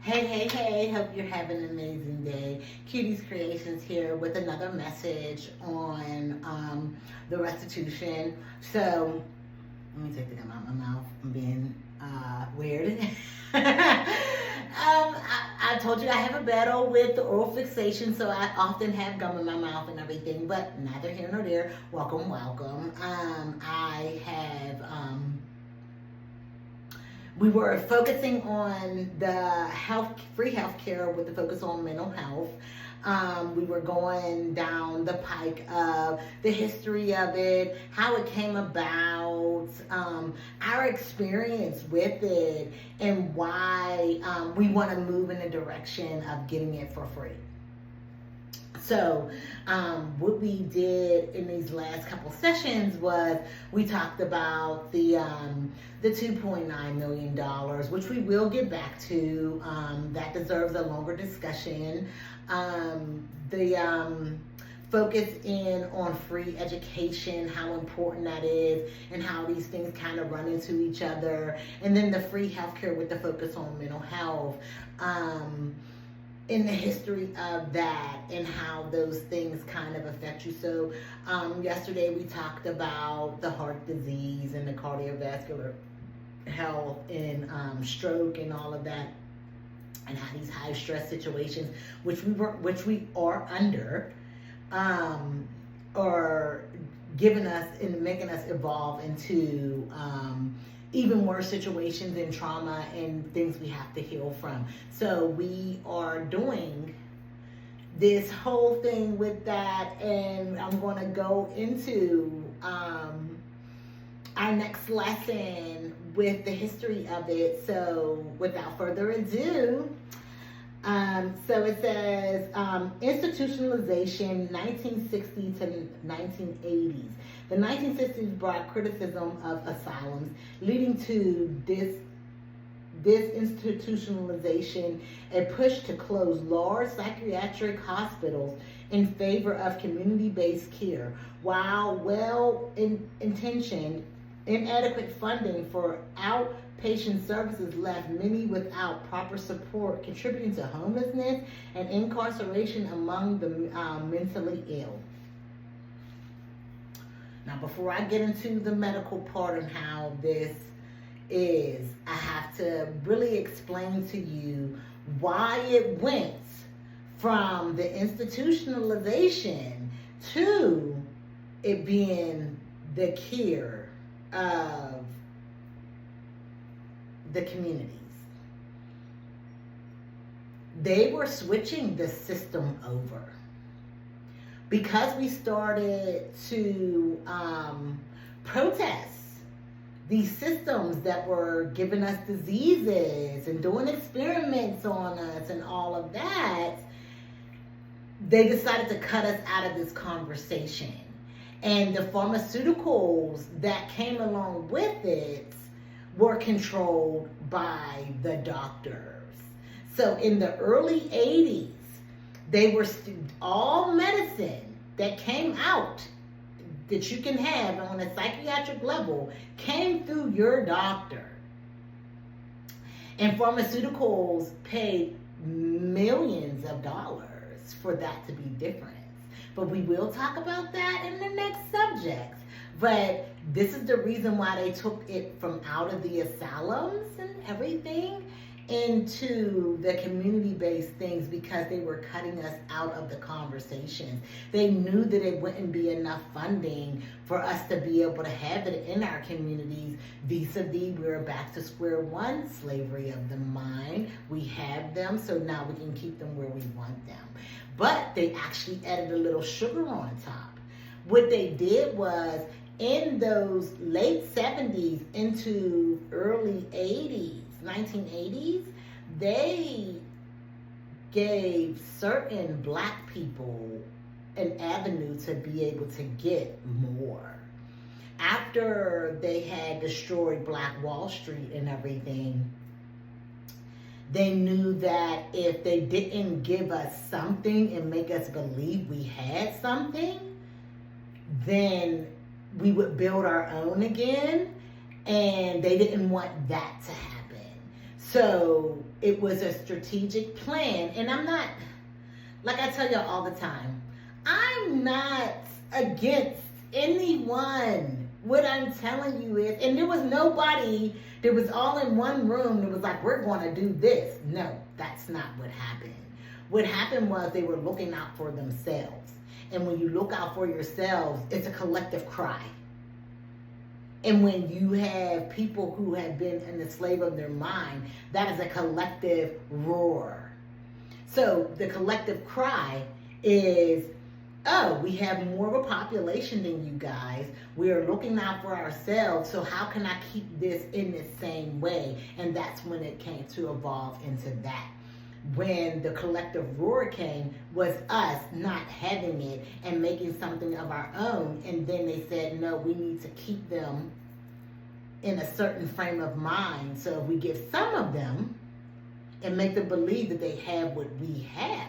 Hey, hope you're having an amazing day. Cutie's Creations here with another message on the restitution. So, let me take the gum out of my mouth. I'm being weird. I told you I have a battle with the oral fixation, so I often have gum in my mouth and everything, but neither here nor there. Welcome. I have. We were focusing on the free healthcare with the focus on mental health. We were going down the pike of the history of it, how it came about, our experience with it, and why we want to move in the direction of getting it for free. So what we did in these last couple sessions was we talked about the $2.9 million, which we will get back to. That deserves a longer discussion. The focus in on free education, how important that is, and how these things kind of run into each other. And then the free healthcare with the focus on mental health. In the history of that and how those things kind of affect you. So yesterday we talked about the heart disease and the cardiovascular health and stroke and all of that, and how these high stress situations, which we are under, are giving us and making us evolve into even worse situations and trauma and things we have to heal from. So we are doing this whole thing with that, and I'm going to go into our next lesson with the history of it. So without further ado, so it says institutionalization 1960 to 1980s. The 1960s brought criticism of asylums, leading to deinstitutionalization, a push to close large psychiatric hospitals in favor of community-based care. While well-intentioned, inadequate funding for outpatient services left many without proper support, contributing to homelessness and incarceration among the mentally ill. Now, before I get into the medical part and how this is, I have to really explain to you why it went from the institutionalization to it being the care of the communities. They were switching the system over because we started to protest these systems that were giving us diseases and doing experiments on us and all of that. They decided to cut us out of this conversation. And the pharmaceuticals that came along with it were controlled by the doctors. So in the early 80s, they were all medicine that came out that you can have on a psychiatric level came through your doctor. And pharmaceuticals paid millions of dollars for that to be different. But we will talk about that in the next subject. But this is the reason why they took it from out of the asylums and everything into the community-based things, because they were cutting us out of the conversations. They knew that it wouldn't be enough funding for us to be able to have it in our communities. Vis-a-vis, we're back to square one, slavery of the mind. We have them, so now we can keep them where we want them. But they actually added a little sugar on top. What they did was, in those late 70s into early 80s, 1980s, they gave certain black people an avenue to be able to get more. After they had destroyed Black Wall Street and everything, they knew that if they didn't give us something and make us believe we had something, then we would build our own again, and they didn't want that to happen. So it was a strategic plan. And I'm not, like I tell y'all all the time, I'm not against anyone. What I'm telling you is, and there was nobody that was all in one room that was like, we're going to do this. No, that's not what happened. What happened was they were looking out for themselves. And when you look out for yourselves, it's a collective cry. And when you have people who have been in the slave of their mind, that is a collective roar. So the collective cry is, oh, we have more of a population than you guys. We are looking out for ourselves. So how can I keep this in the same way? And that's when it came to evolve into that. When the collective roar came, was us not having it and making something of our own. And then they said, no, we need to keep them in a certain frame of mind. So if we give some of them and make them believe that they have what we have,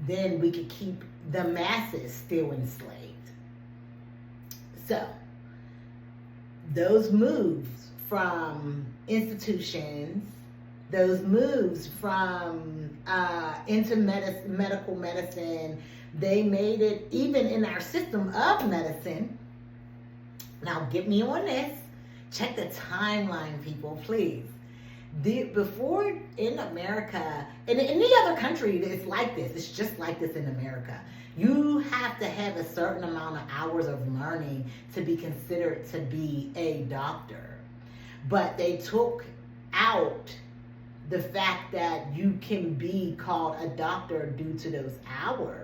then we could keep the masses still enslaved. So those moves from institutions, those moves from into medical medicine, they made it even in our system of medicine. Now get me on this. Check the timeline, people, please. Before in America, and in any other country, it's like this. It's just like this in America. You have to have a certain amount of hours of learning to be considered to be a doctor. But they took out the fact that you can be called a doctor due to those hours.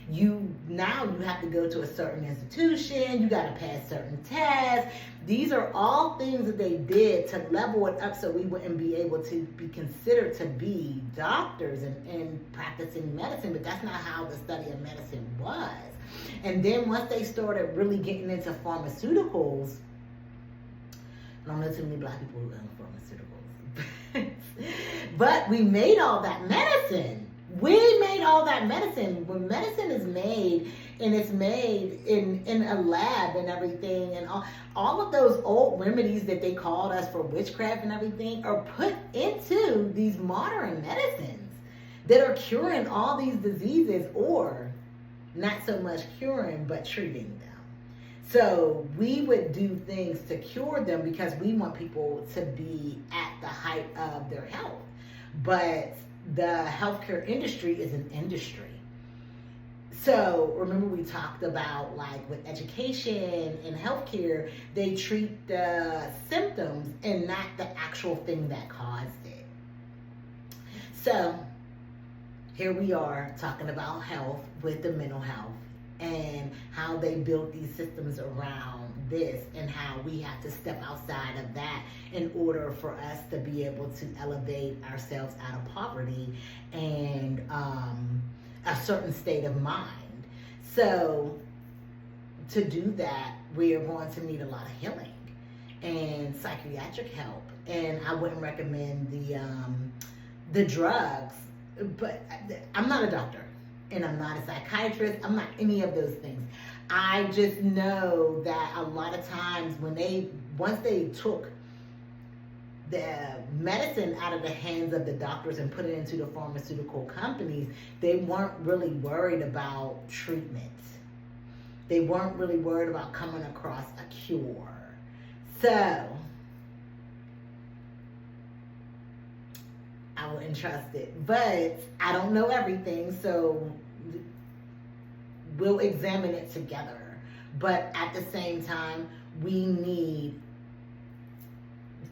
Now you have to go to a certain institution, you got to pass certain tests. These are all things that they did to level it up so we wouldn't be able to be considered to be doctors and practicing medicine, but that's not how the study of medicine was. And then once they started really getting into pharmaceuticals, I don't know too many black people who own pharmaceuticals, but we made all that medicine. We made all that medicine. When medicine is made, and it's made in a lab and everything, and all of those old remedies that they called us for witchcraft and everything are put into these modern medicines that are curing all these diseases, or not so much curing, but treating them. So we would do things to cure them because we want people to be at the height of their health. But the healthcare industry is an industry. So remember we talked about, like, with education and healthcare, they treat the symptoms and not the actual thing that caused it. So here we are talking about health with the mental health and how they built these systems around this, and how we have to step outside of that in order for us to be able to elevate ourselves out of poverty and a certain state of mind. So to do that, we are going to need a lot of healing and psychiatric help. And I wouldn't recommend the drugs, but I'm not a doctor and I'm not a psychiatrist. I'm not any of those things. I just know that a lot of times once they took the medicine out of the hands of the doctors and put it into the pharmaceutical companies, they weren't really worried about treatment. They weren't really worried about coming across a cure. So I wouldn't trust it. But I don't know everything, so we'll examine it together. But at the same time, we need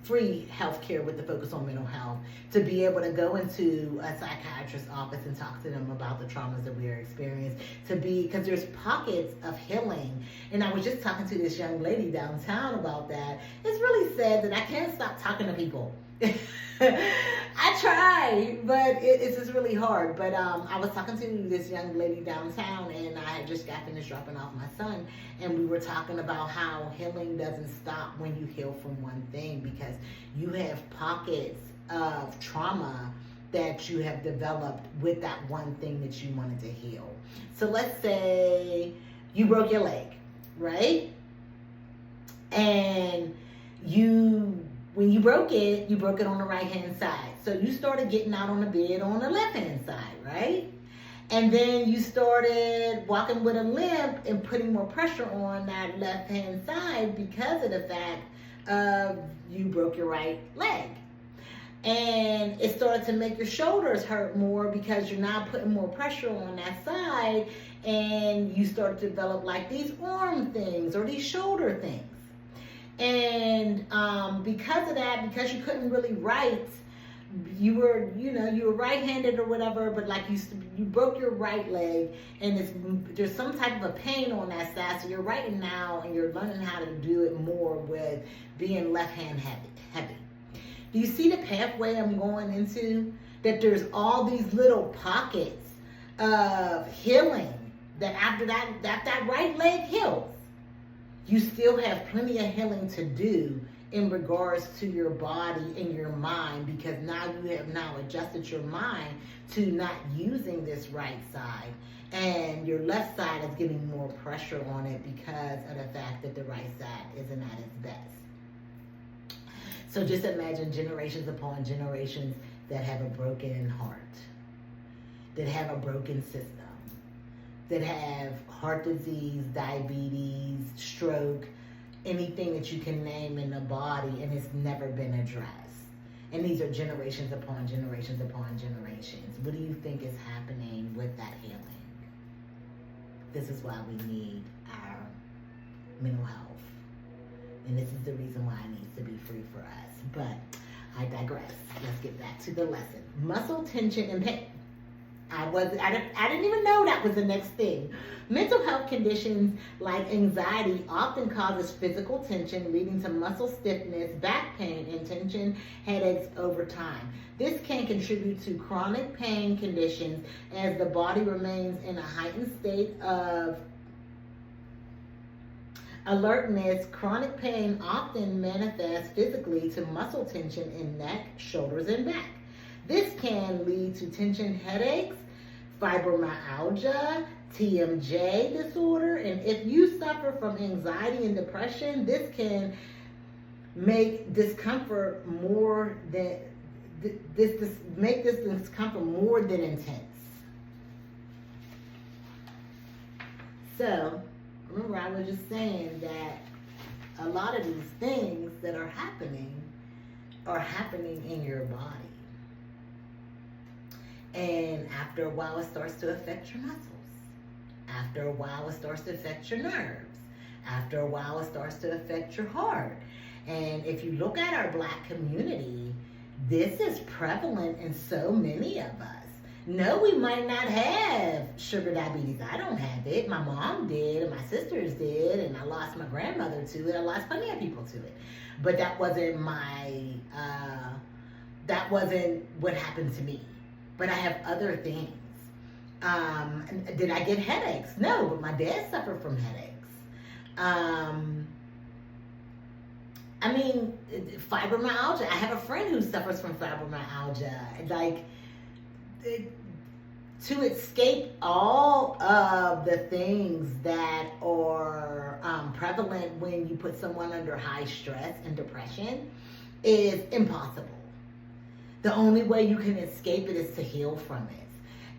free healthcare with the focus on mental health to be able to go into a psychiatrist's office and talk to them about the traumas that we are experiencing, because there's pockets of healing. And I was just talking to this young lady downtown about that. It's really sad that I can't stop talking to people. I try, but it's just really hard. But I was talking to this young lady downtown, and I had just got finished dropping off my son, and we were talking about how healing doesn't stop when you heal from one thing, because you have pockets of trauma that you have developed with that one thing that you wanted to heal. So let's say you broke your leg, right? And when you broke it on the right hand side. So you started getting out on the bed on the left hand side, right? And then you started walking with a limp and putting more pressure on that left hand side because of the fact of you broke your right leg. And it started to make your shoulders hurt more because you're now putting more pressure on that side, and you start to develop like these arm things or these shoulder things. And because of that, because you couldn't really write, you were right-handed or whatever, but like you broke your right leg, and there's some type of a pain on that side, so you're writing now and you're learning how to do it more with being left-hand heavy. Do you see the pathway I'm going into? That there's all these little pockets of healing that after that right leg heals, you still have plenty of healing to do in regards to your body and your mind, because now you have now adjusted your mind to not using this right side, and your left side is getting more pressure on it because of the fact that the right side isn't at its best. So just imagine generations upon generations that have a broken heart, that have a broken system, that have heart disease, diabetes, stroke, anything that you can name in the body, and it's never been addressed. And these are generations upon generations upon generations. What do you think is happening with that healing? This is why we need our mental health. And this is the reason why it needs to be free for us. But I digress. Let's get back to the lesson. Muscle tension and pain. I didn't even know that was the next thing. Mental health conditions like anxiety often causes physical tension, leading to muscle stiffness, back pain, and tension headaches over time. This can contribute to chronic pain conditions as the body remains in a heightened state of alertness. Chronic pain often manifests physically to muscle tension in neck, shoulders, and back. This can lead to tension headaches, fibromyalgia, TMJ disorder, and if you suffer from anxiety and depression, this can make discomfort more than make this discomfort more than intense. So remember, I was just saying that a lot of these things that are happening in your body. And after a while, it starts to affect your muscles. After a while, it starts to affect your nerves. After a while, it starts to affect your heart. And if you look at our Black community, this is prevalent in so many of us. No, we might not have sugar diabetes. I don't have it. My mom did, and my sisters did, and I lost my grandmother to it. I lost plenty of people to it. But that wasn't what happened to me. But I have other things. Did I get headaches? No, but my dad suffered from headaches. Fibromyalgia. I have a friend who suffers from fibromyalgia. To escape all of the things that are prevalent when you put someone under high stress and depression is impossible. The only way you can escape it is to heal from it.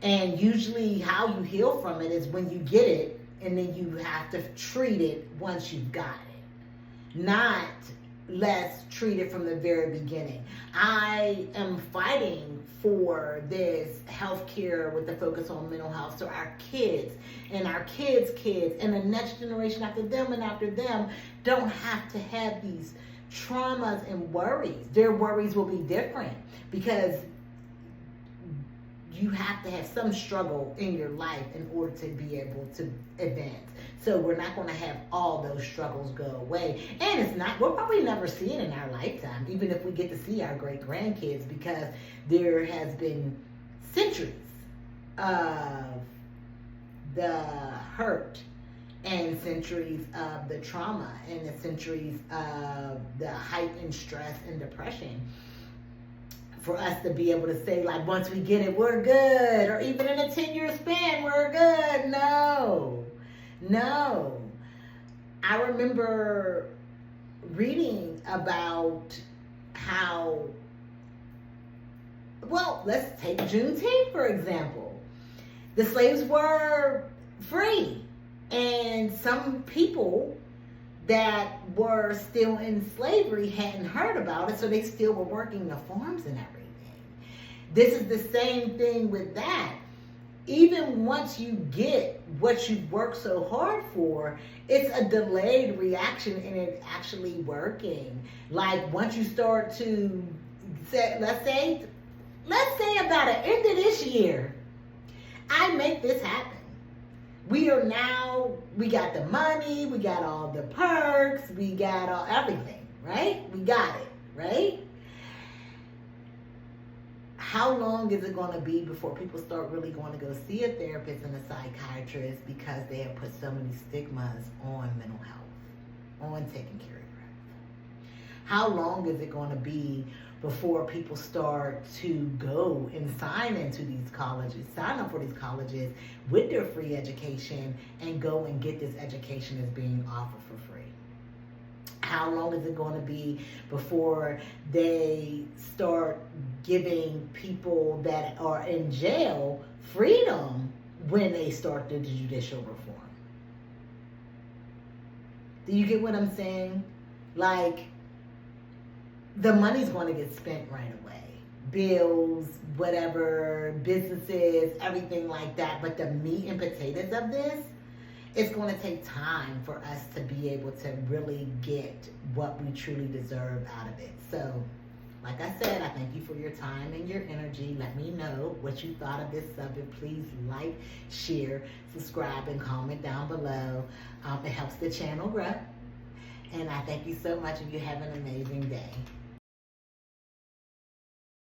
And usually how you heal from it is when you get it, and then you have to treat it once you've got it. Not let's treat it from the very beginning. I am fighting for this healthcare with the focus on mental health, so our kids and our kids' kids and the next generation after them and after them don't have to have these traumas and worries. Their worries will be different because you have to have some struggle in your life in order to be able to advance. So we're not going to have all those struggles go away. And we'll probably never see it in our lifetime, even if we get to see our great grandkids, because there has been centuries of the hurt and centuries of the trauma and the centuries of the heightened stress and depression for us to be able to say, like, once we get it, we're good. Or even in a 10-year span, we're good. No. I remember reading about how, well, let's take Juneteenth, for example. The slaves were free, and some people that were still in slavery hadn't heard about it, so they still were working the farms and everything. This is the same thing with that. Even once you get what you've worked so hard for, it's a delayed reaction in it actually working. Like once you start to say, let's say about the end of this year, I make this happen. We got the money, we got all the perks, we got everything, right? We got it, right? How long is it going to be before people start really going to go see a therapist and a psychiatrist because they have put so many stigmas on mental health, on taking care of your health? How long is it going to be before people start to go and sign into these colleges, sign up for these colleges with their free education and go and get this education that's being offered for free? How long is it going to be before they start giving people that are in jail freedom when they start the judicial reform? Do you get what I'm saying? Like, the money's going to get spent right away. Bills, whatever, businesses, everything like that. But the meat and potatoes of this, it's going to take time for us to be able to really get what we truly deserve out of it. So, like I said, I thank you for your time and your energy. Let me know what you thought of this subject. Please like, share, subscribe, and comment down below. It helps the channel grow. And I thank you so much, and you have an amazing day.